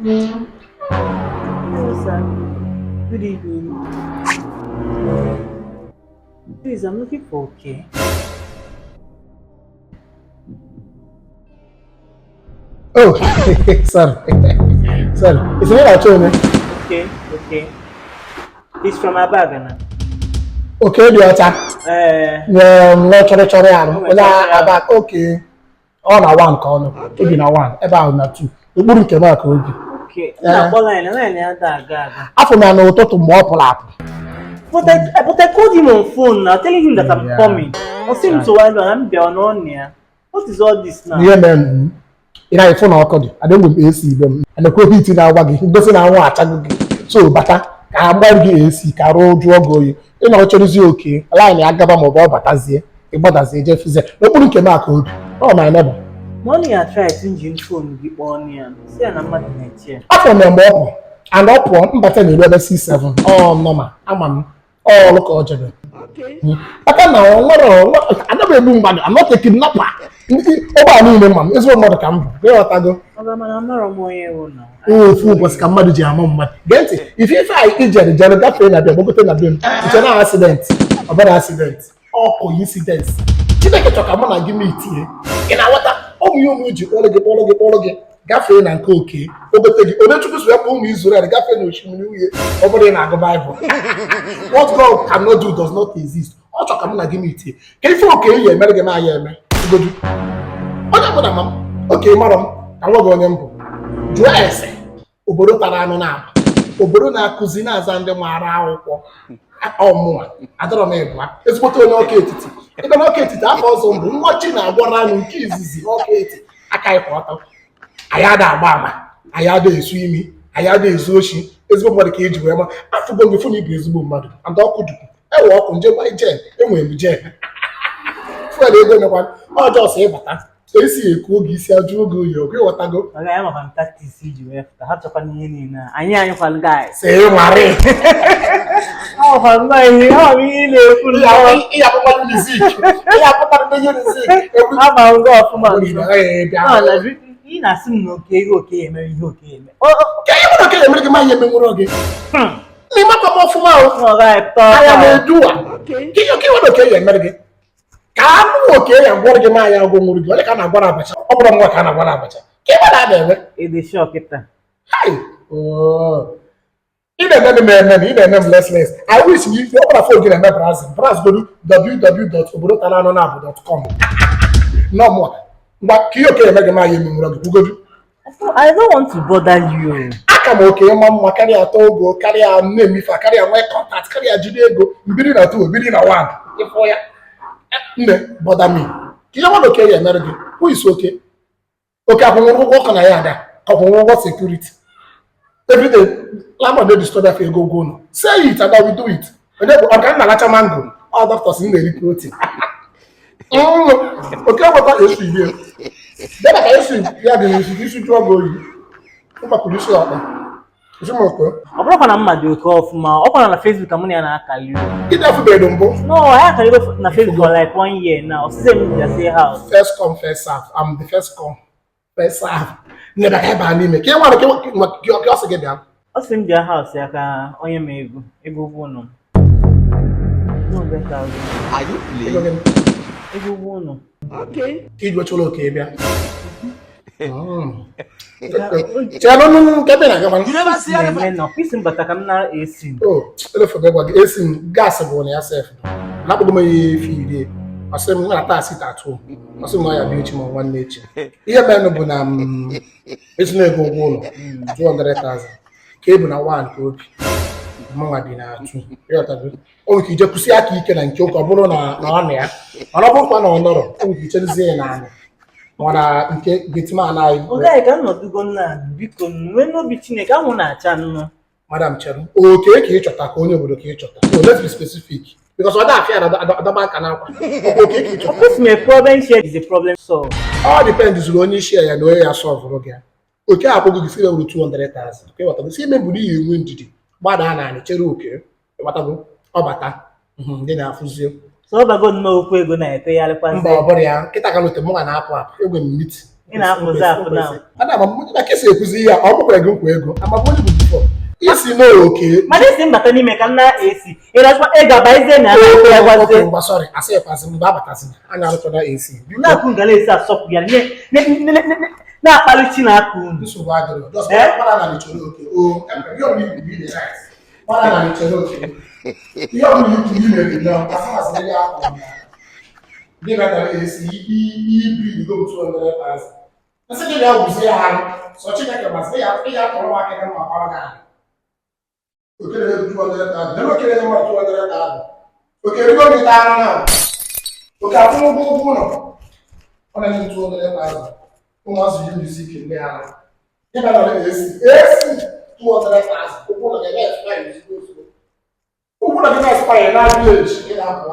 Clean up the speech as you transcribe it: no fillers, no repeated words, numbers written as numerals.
Hello, sir. Good evening. Please, I'm looking for okay. Oh, sorry. Sorry. It's not at all. Okay, okay. He's from Abagana. Okay, the other. No, chọrọ ya Oh nụ. my Onye God. aba okay. Ọ na one ka ọnụ. Obi na one. Ebe ahụ na two. Okpuru nke m aka obi. Okay. Na call line ya aga. Afọ m ya n'ụtụtụ mgbe ọ pụrụ apụ. But I called him on phone now, telling him that I'm Yeah. coming. I seem to while I'm there on here. What is all this now? Ihe mere ị na-efu na ọkụ dị. Adị mgbe m esi ibe m. Anekweghị iti na-agwa gị. Ngosi na anwụ achago gị. So bata ka ha gba gị esi ka ruo jụọ gị oyi. Ị na ọ chọrọzi oke. Line ya gaba maọbụ ọ batazie. Ịgbadazie jefizie. N'okpuru nke m aka obi. Ọ my neighbor. Money I tried to engine phone gị kpọọ ọnụ ya. Si ya na mmadụ na-eche. Afọ m mgbe ọ pụ and ọ pụọ mbata na-eru ebe C7 ọ nọma ama m ọrụ ka ọ jere aka na anaghị egbu mmadụ anọte kidnapa ụgbọala niile ma m ezigbo mmadụ ka m bụ ịghọtago ofu ụbọchị ka mmadụ ji ama mmadụ gee ntị ife anyị ijere jere gafee na bịa gbagote na be m nche na asidenti ọbara asidenti ọkụ insidenti Chineke chọ ka mụ na gị ma itinye ị na-aghọta ụmụ ihe ụmụ ji kpọrọ gị gafee na nke oke ogote gị onye chukwu si wepụ ụmụ Izrel gafee na osimiri uhie ọ bụrụ ị na-agụ Baịbụl what God cannot do does not exist ọ chọ ka mụ na gị ma itinye ka ife oke ya emere gị na ya eme ugodu onye ọbụla ma m oke mara m ka nwa gị onye mbụ jụọ ese obodo tara anụ na-aba obodo na-akụzi na-aza ndị maara akwụkwọ ọmụma adọrọ m ịbụa ezigbote onye ọka etiti ebe na ọka etiti afọ ọzọ mbụ nwachi na-agwara anụ nke izizi ọka etiti aka ịkwa ọtọ anyị ada agba agba anyị ada esu imi anyị ada ezu oshi ezigbo mmadụ ka eji wee ma afụgo gị fụ na ibu ezigbo mmadụ and ọkụ dukwu ewe ọkụ nje gba jen enwere m jen fuel ego nyekwa ọjọọ sọ ịbata esi ekwu oge isi ajụ oge oyi ọgụ ịghọtago ị na-asị m na oke emere ihe oke eme oke emere gị ma ihe emenwụrụ gị n'ịmakwa m ọfụma anya na-eduwa ihe oke nwere oke ya emere gị ka anụ oke ya gwọrọ gị ma anya agwọ nwụrụ gị onye ka a na-agwara abacha ọ bụrụ nwa ka a na-agwara abacha ka ebe na na-eme ị na-eme m eme ị na-eme m lesles I wish gị ọ bụla fon gị na-eme brazil godu www.obodotaranonabụ.com nọmụa ngwa ka ihe oke eme gị ma ya emenwụrụ gị kwugodu I don't want to bother you. Aka m oke ịma mma karịa atọ ogo karịa nne-emife karịa nwee kọntat karịa jide ego mbiri na tu obiri na wan ịfụ ya nne bọda mi ka ihe nwana oke ya emere gị who is oke oke akwụnwụrụ ụgwọ ọkụ na ya ada akwụnwụrụ ụgwọ sekuriti everyday landlord dey disturb afọ ego ụgwọ ụlọ say it and I will do it onye bụ ọka nna lacha mango ọ doctors na-eri protein oke nweta esu ihe debe ka esi ya dị n'isi isi jụọ gị oyi mgbakwuru isi ọkpa ọ bụrụkwa na mmadụ oke ọfụma ọ kwara na Facebook ka mụ na ya na-akali gị na-efubeghị mbụ no ya akaligo na Facebook for like 1 year now ọsịsị m bịa say house first come first serve I'm the first come first serve nebe ka ịba n'ime ka ị nwere ka ọ sị gị bịa ọ sị m bịa house ya ka onye ma ego ụgwọ ụlọ ego ụgwọ ụlọ ka iji wechụla oke bịa chelụnụ nke ebe na-agaba isi mbata ka m na-esi elefogo gwa gị esi m gaasị bụ na ya sef na-akpọgo m ya efe iri ọsị m na taa sit atụ ọsị m na ya bịa echi ma nwanne echi ihe menụ bụ na esi na ego ụgwọ ụlọ 200,000 ka ebu na 1 ka obi mmanwa bi na 2 o nwere ka ije kwụsị aka ike na nke ụka ọ bụrụ na ọ na ya mana ọ bụrụkwa na ọ nọrọ o nwere ka icherezie ya n'anya mana nke getiman anyị oge ka nnọdụgo nna biko nwee n'obi Chineke anwụ na-acha nnụ madam chere oke ka ị chọta ka onye obodo ka ị chọta so let's be specific because ọ da-afịa adaba aka n'akwa oke ka ị chọta a problem share is a problem solve all depends zuru onye isi ya na onye ya sọvụrụ gị oke akwụgo gị sire wuru 200,000 ka ịghọtago si ime buru ihe enwe ndidi gbada na anị chere oke ịghọtago ọbata ndị na-afụzie so ọ bago nnọọ okwu ego na-etegharịkwa mba ọ bụrụ ya nkịta ka note mụnwa na-apụ apụ egwe m miti ị na-apụzi apụ na ana m na kesi ekuzi ya ọ bụkwara gị nkwa ego amabonye bụ bifọ isi n'oke mana isi mbata n'ime ka nna esi ịrazụkwa ego abaize na oke ngwa sọrị asị ekwazi mgbe abatasị anya arụchọna esi na-akụ ngala esi asọpụ ya na-akpali chi na-akụ unu nsogbu adịrọ just para na lichoro oke o your need to be the right para na lichoro oke your need to be the right asị ya akọ dị na esi ibi go 200,000 asị gị ya wuzie ha so Chineke masị ya tọrọ aka na ma para ga okere 200,000 na okere ma 200,000 okere go mi ta na oke afụ ụgwọ ụlọ ọ na 200,000 ụmụazụ yi ndị ike ndị ahụ ịba na esi 200,000 ụkwụ na ga-eme expire ụkwụ na ga-eme expire na village ị na-apụ